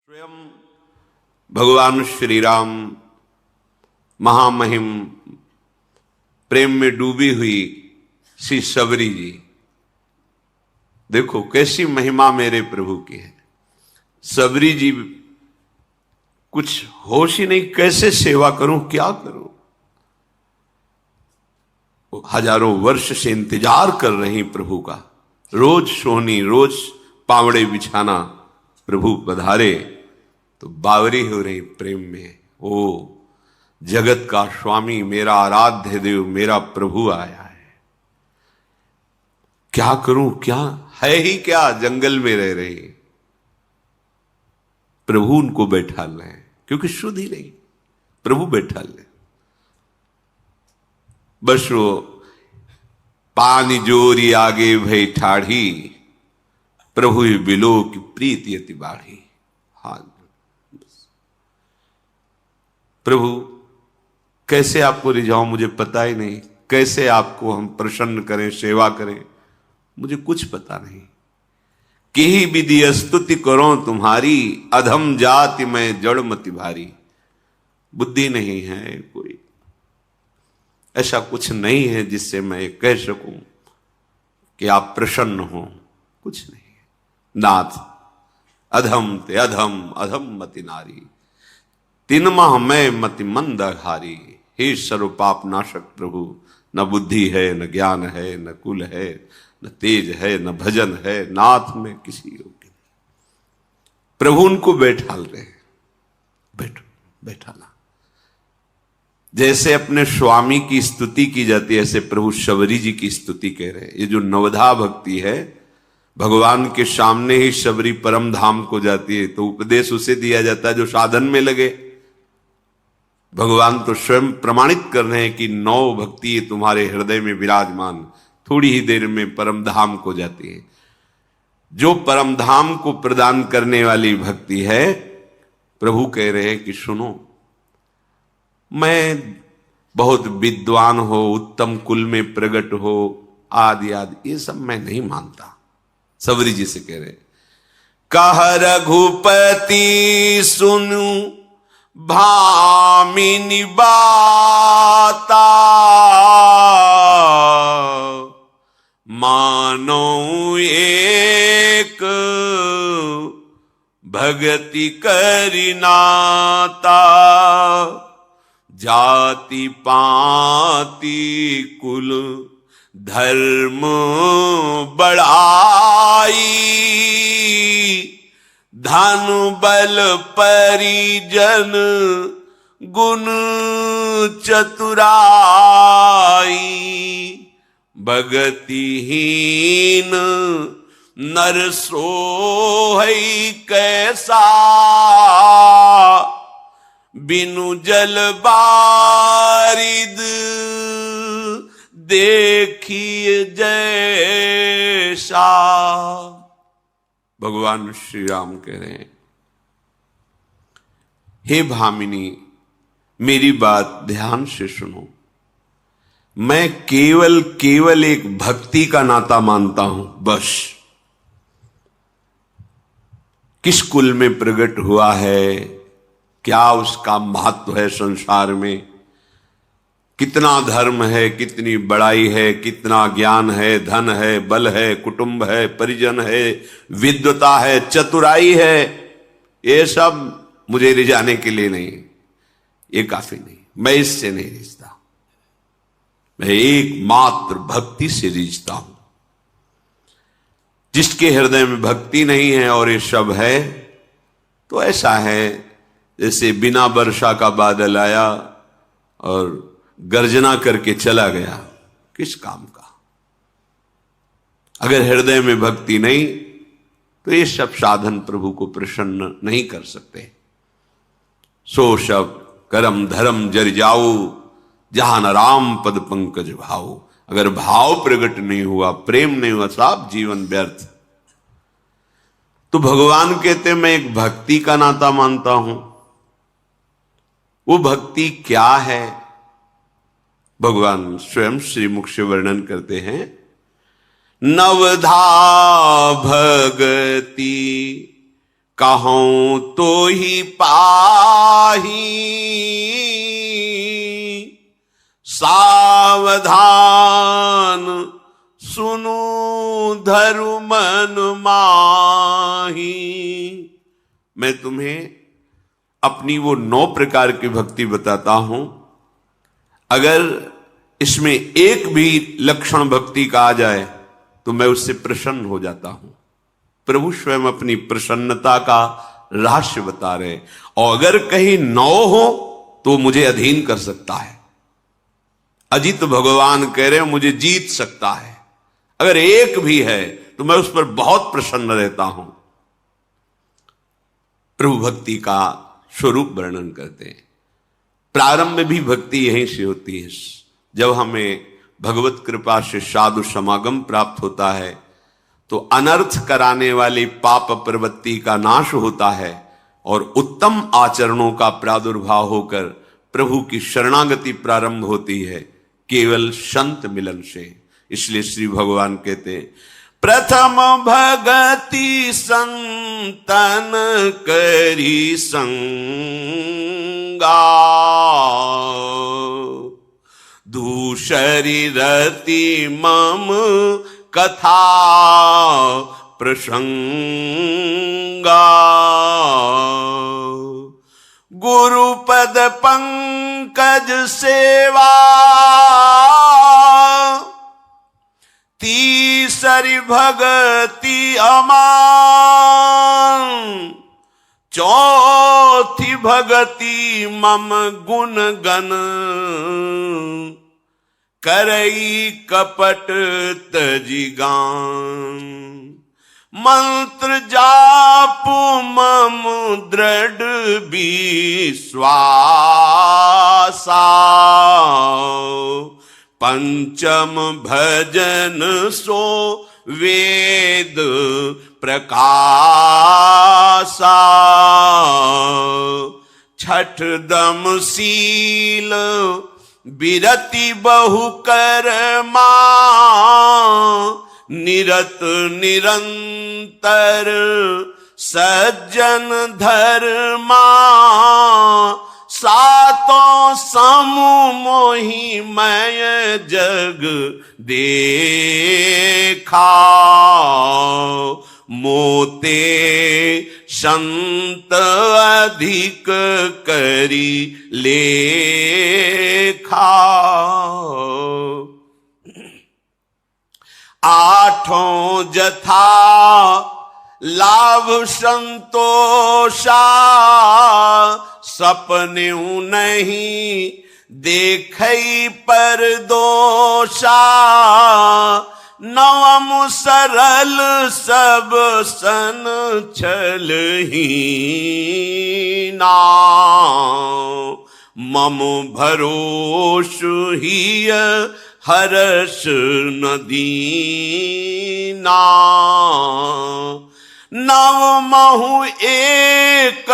स्वयं भगवान श्री राम महामहिम प्रेम में डूबी हुई श्री सबरी जी, देखो कैसी महिमा मेरे प्रभु की है। सबरी जी कुछ होश ही नहीं, कैसे सेवा करूं, क्या करूं। हजारों वर्ष से इंतजार कर रही प्रभु का, रोज सोनी रोज पावड़े बिछाना, प्रभु पधारे तो बावरी हो रही प्रेम में। ओ जगत का स्वामी मेरा आराध्य देव मेरा प्रभु आया है, क्या करूं, क्या है ही क्या, जंगल में रह रही। प्रभु उनको बैठा ले, क्योंकि शुद्ध ही नहीं, प्रभु बैठा ले। बस वो पानी जोरी आगे भई ठाढ़ी, प्रभु बिलो की प्रीति अति बाढ़ी। हाँ प्रभु, कैसे आपको रिझाऊं मुझे पता ही नहीं, कैसे आपको हम प्रसन्न करें, सेवा करें, मुझे कुछ पता नहीं। कि ही विधि स्तुति करो तुम्हारी, अधम जाति में जड़ मति भारी। बुद्धि नहीं है, कोई ऐसा कुछ नहीं है जिससे मैं कह सकूं कि आप प्रसन्न हो, कुछ नहीं है। नाथ अधम ते अधम, अधम मति नारी, तीन माह मैं मति मंद हारी। हे सर्व पाप नाशक प्रभु, न बुद्धि है न ज्ञान है न कुल है न तेज है न भजन है, नाथ में किसी योग्य नहीं। प्रभु उनको बैठाल रहे, बैठो बैठाना। जैसे अपने स्वामी की स्तुति की जाती है, ऐसे प्रभु शबरी जी की स्तुति कह रहे हैं। ये जो नवधा भक्ति है, भगवान के सामने ही शबरी परम धाम को जाती है, तो उपदेश उसे दिया जाता है जो साधन में लगे। भगवान तो स्वयं प्रमाणित कर रहे हैं कि नौ भक्ति तुम्हारे हृदय में विराजमान, थोड़ी ही देर में परम धाम को जाती है। जो परम धाम को प्रदान करने वाली भक्ति है, प्रभु कह रहे हैं कि सुनो, मैं बहुत विद्वान हो, उत्तम कुल में प्रकट हो, आदि आदि, ये सब मैं नहीं मानता। सबरी जी से कह रहे, कह रघुपति सुनु भामिनी बाता, मानो एक भगति करिनाता। जाति पाति कुल धर्म बढ़ाई, धन बल परिजन गुण चतुराई। भगतिहीन नर सोहई कैसा, बिनु जल बारिद देखिए जैसा। भगवान श्री राम कह रहे हैं, हे भामिनी मेरी बात ध्यान से सुनो। मैं केवल एक भक्ति का नाता मानता हूं, बस। किस कुल में प्रकट हुआ है, क्या उसका महत्व है संसार में, कितना धर्म है, कितनी बड़ाई है, कितना ज्ञान है, धन है, बल है, कुटुंब है, परिजन है, विद्वता है, चतुराई है, ये सब मुझे रिझाने के लिए नहीं, ये काफी नहीं। मैं इससे नहीं रिझता, मैं एकमात्र भक्ति से रिझता हूं। जिसके हृदय में भक्ति नहीं है और ये सब है, तो ऐसा है जैसे बिना वर्षा का बादल आया और गर्जना करके चला गया, किस काम का। अगर हृदय में भक्ति नहीं, तो ये सब साधन प्रभु को प्रसन्न नहीं कर सकते। सो सब करम धर्म जर जाओ, जहां न राम पद पंकज भाओ। अगर भाव प्रकट नहीं हुआ, प्रेम नहीं हुआ, सब जीवन व्यर्थ। तो भगवान कहते मैं एक भक्ति का नाता मानता हूं। वो भक्ति क्या है, भगवान स्वयं श्री मुख से वर्णन करते हैं। नवधा भगति कहूं तो ही पाही, सावधान सुनो धरु मन माही। मैं तुम्हें अपनी वो 9 प्रकार की भक्ति बताता हूं। अगर इसमें एक भी लक्षण भक्ति का आ जाए तो मैं उससे प्रसन्न हो जाता हूं। प्रभु स्वयं अपनी प्रसन्नता का रहस्य बता रहे। और अगर कहीं 9 हो तो मुझे अधीन कर सकता है। अजित भगवान कह रहे हैं मुझे जीत सकता है। अगर एक भी है तो मैं उस पर बहुत प्रसन्न रहता हूं। प्रभु भक्ति का स्वरूप वर्णन करते हैं। प्रारंभ में भी भक्ति यहीं से होती है। जब हमें भगवत कृपा से साधु समागम प्राप्त होता है तो अनर्थ कराने वाली पाप प्रवृत्ति का नाश होता है और उत्तम आचरणों का प्रादुर्भाव होकर प्रभु की शरणागति प्रारंभ होती है, केवल संत मिलन से। इसलिए श्री भगवान कहते हैं, प्रथम भगति संतन करी संगा, दूसरी रति मम कथा प्रसंगा, गुरुपद पंकज सेवा, तीसरी भगति अमान, चौथी भगति मम गुण गण, करई कपट तजिगान, मंत्र जापु मम दृढ़ विश्वासा, पंचम भजन सो वेद प्रकाशा, छठ दम शील बिरति बहु कर्मा, निरत निरंतर सज्जन धर्मा, सातों समूह मोहि मैं जग देखा, मोते संत अधिक करी लेखा, आठों जथा लाभ संतोषा, सपने नहीं देखई पर दोषा, नवम सरल सब सन छल हीना, मम भरोस हिय हर्ष नदीना, नव महु एक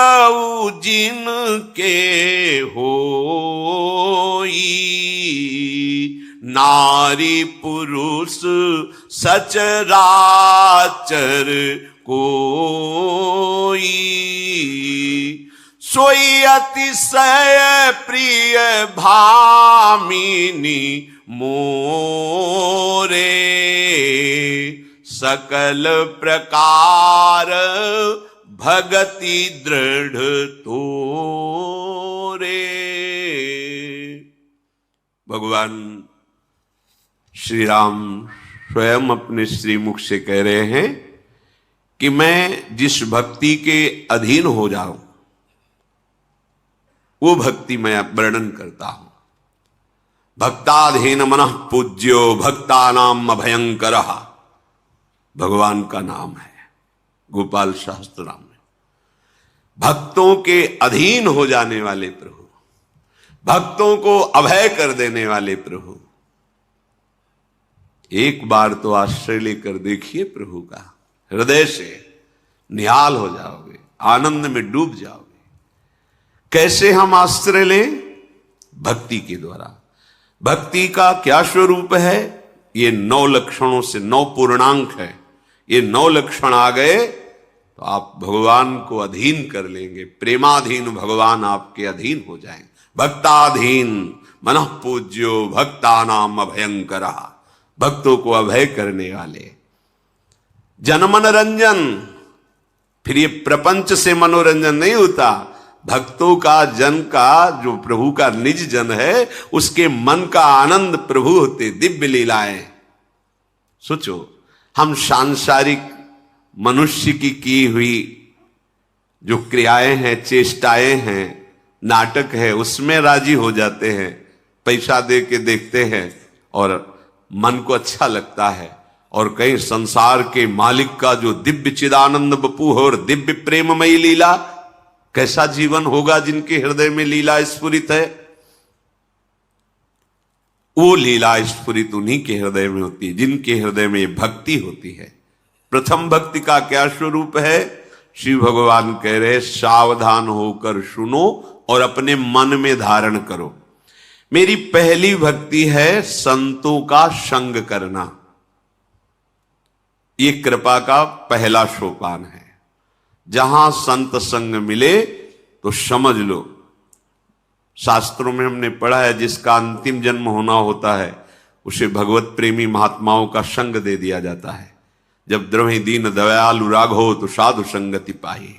जिनके होई, नारी पुरुष सचराचर कोई, सोई अतिशय प्रिय भामिनी मोरे, सकल प्रकार भगति दृढ़ तोरे। भगवान श्री राम स्वयं अपने श्रीमुख से कह रहे हैं कि मैं जिस भक्ति के अधीन हो जाऊं वो भक्ति मैं वर्णन करता हूं। भक्ताधीन मनः पूज्यो भक्तानाम अभयंकरः भगवान का नाम है गोपाल शास्त्र नाम में। भक्तों के अधीन हो जाने वाले प्रभु, भक्तों को अभय कर देने वाले प्रभु। एक बार तो आश्रय लेकर देखिए प्रभु का, हृदय से निहाल हो जाओगे, आनंद में डूब जाओगे। कैसे हम आश्रय लें? भक्ति के द्वारा। भक्ति का क्या स्वरूप है? ये 9 लक्षणों से 9 पूर्णांक है। ये 9 लक्षण आ गए तो आप भगवान को अधीन कर लेंगे, प्रेमाधीन भगवान आपके अधीन हो जाएंगे। भक्ताधीन मनः पूज्यो भक्तानाम अभयंकरा, भक्तों को अभय करने वाले। जनमनोरंजन, फिर ये प्रपंच से मनोरंजन नहीं होता, भक्तों का, जन का, जो प्रभु का निज जन है, उसके मन का आनंद प्रभु होते, दिव्य लीलाएं। सोचो, हम सांसारिक मनुष्य की हुई जो क्रियाएं हैं, चेष्टाएं हैं, नाटक है, उसमें राजी हो जाते हैं, पैसा दे के देखते हैं और मन को अच्छा लगता है। और कहीं संसार के मालिक का जो दिव्य चिदानंद बपू है और दिव्य प्रेममयी लीला, कैसा जीवन होगा जिनके हृदय में लीला स्फुरित है। वो लीला स्फुरित उन्हीं के हृदय में होती है जिनके हृदय में भक्ति होती है। प्रथम भक्ति का क्या स्वरूप है? श्री भगवान कह रहे, सावधान होकर सुनो और अपने मन में धारण करो। मेरी पहली भक्ति है संतों का संग करना। ये कृपा का पहला सोपान है। जहां संत संग मिले तो समझ लो, शास्त्रों में हमने पढ़ा है, जिसका अंतिम जन्म होना होता है उसे भगवत प्रेमी महात्माओं का संग दे दिया जाता है। जब द्रवहि दीन दयालु राघो तो साधु संगति पाई,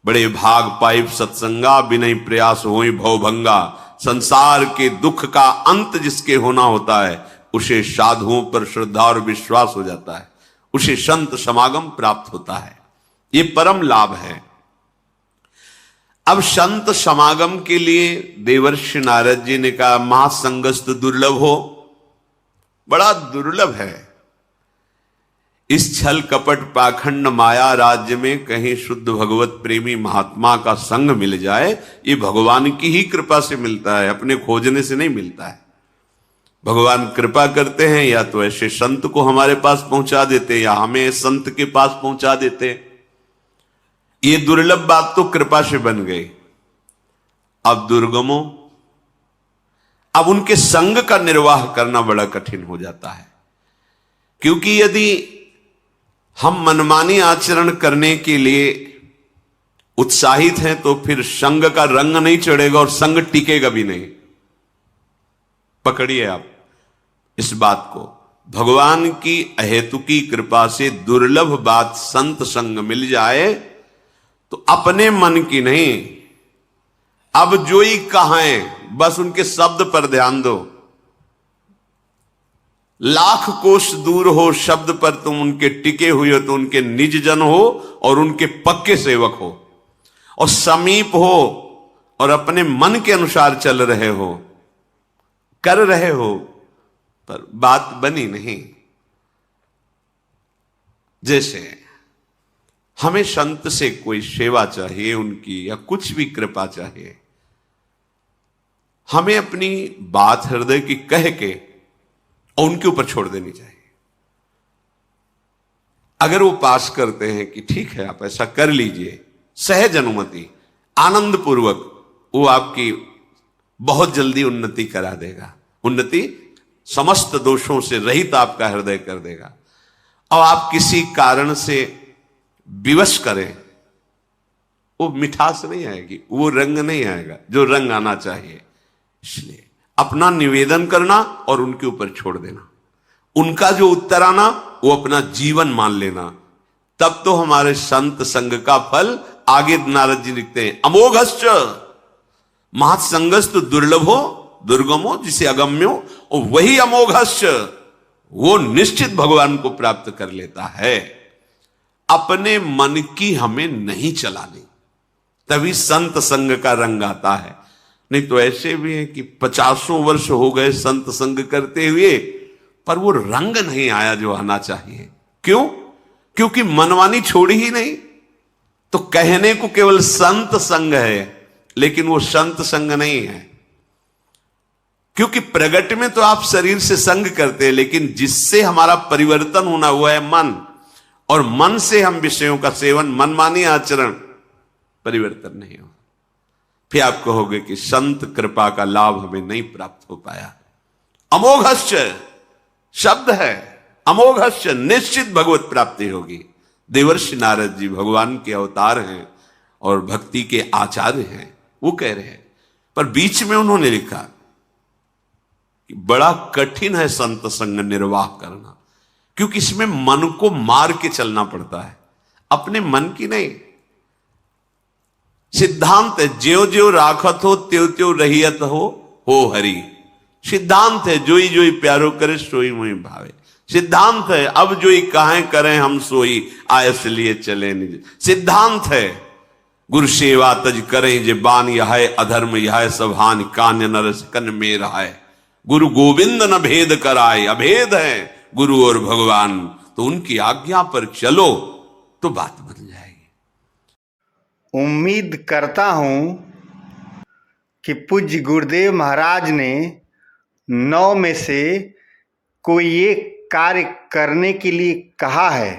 बड़े भाग पाइप सत्संगा, बिनय प्रयास होई भवभंगा। संसार के दुख का अंत जिसके होना होता है उसे साधुओं पर श्रद्धा और विश्वास हो जाता है, उसे संत समागम प्राप्त होता है। ये परम लाभ है। अब संत समागम के लिए देवर्षि नारद जी ने कहा, महासंगस्त दुर्लभ हो, बड़ा दुर्लभ है। इस छल कपट पाखंड माया राज्य में कहीं शुद्ध भगवत प्रेमी महात्मा का संग मिल जाए, ये भगवान की ही कृपा से मिलता है, अपने खोजने से नहीं मिलता है। भगवान कृपा करते हैं, या तो ऐसे संत को हमारे पास पहुंचा देते या हमें संत के पास पहुंचा देते। ये दुर्लभ बात तो कृपा से बन गई। अब दुर्गमों, अब उनके संग का निर्वाह करना बड़ा कठिन हो जाता है, क्योंकि यदि हम मनमानी आचरण करने के लिए उत्साहित हैं तो फिर संग का रंग नहीं चढ़ेगा और संग टिकेगा भी नहीं। पकड़िए आप इस बात को। भगवान की अहेतुकी कृपा से दुर्लभ बात संत संग मिल जाए तो अपने मन की नहीं, अब जो ही कहें बस उनके शब्द पर ध्यान दो। लाख कोस दूर हो शब्द पर तुम उनके टिके हुए हो तो उनके निज जन हो और उनके पक्के सेवक हो, और समीप हो और अपने मन के अनुसार चल रहे हो, कर रहे हो, पर बात बनी नहीं। जैसे हमें संत से कोई सेवा चाहिए उनकी, या कुछ भी कृपा चाहिए, हमें अपनी बात हृदय की कह के और उनके ऊपर छोड़ देनी चाहिए। अगर वो पास करते हैं कि ठीक है आप ऐसा कर लीजिए, सहज अनुमति, आनंद पूर्वक, वो आपकी बहुत जल्दी उन्नति करा देगा। उन्नति समस्त दोषों से रहित आपका हृदय कर देगा। और आप किसी कारण से विवश करें, वो मिठास नहीं आएगी, वो रंग नहीं आएगा जो रंग आना चाहिए। इसलिए अपना निवेदन करना और उनके ऊपर छोड़ देना, उनका जो उत्तर आना वो अपना जीवन मान लेना, तब तो हमारे संत संग का फल। आगे नारद जी लिखते हैं, अमोघश्च महत्संगस्तु दुर्लभो दुर्गमो, जिसे अगम्यो, और वही अमोघश्च वो निश्चित भगवान को प्राप्त कर लेता है। अपने मन की हमें नहीं चलानी, तभी संत संग का रंग आता है। नहीं तो ऐसे भी है कि 50 वर्ष हो गए संत संग करते हुए, पर वो रंग नहीं आया जो आना चाहिए। क्यों? क्योंकि मनमानी छोड़ी ही नहीं। तो कहने को केवल संत संग है, लेकिन वो संत संग नहीं है। क्योंकि प्रगट में तो आप शरीर से संग करते हैं, लेकिन जिससे हमारा परिवर्तन होना हुआ है मन, और मन से हम विषयों का सेवन, मनमानी आचरण, परिवर्तन नहीं हो। फिर आप कहोगे कि संत कृपा का लाभ हमें नहीं प्राप्त हो पाया। अमोघश्च शब्द है, अमोघश्च निश्चित भगवत प्राप्ति होगी। देवर्षि नारद जी भगवान के अवतार हैं और भक्ति के आचार्य हैं, वो कह रहे हैं। पर बीच में उन्होंने लिखा कि बड़ा कठिन है संत संग निर्वाह करना, क्योंकि इसमें मन को मार के चलना पड़ता है, अपने मन की नहीं। सिद्धांत है ज्यो ज्यो राखत हो त्यों त्यों रहियत हो हरि। सिद्धांत है जोई जोई प्यारो करे सोई मोई भावे। सिद्धांत है अब जोई काहें करें हम सोई आयस लिए चले निज। सिद्धांत है गुरु सेवा तज करें जे बान यह अधर्म यह सब हानि कान्य नरस कन में रहा। गुरु गोविंद न भेद कराए, अभेद है गुरु और भगवान, तो उनकी आज्ञा पर चलो तो बात बन जाएगी। उम्मीद करता हूं कि पूज्य गुरुदेव महाराज ने 9 में से कोई एक कार्य करने के लिए कहा है,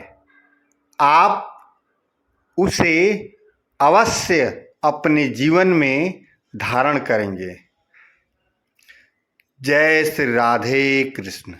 आप उसे अवश्य अपने जीवन में धारण करेंगे। जय श्री राधे कृष्ण।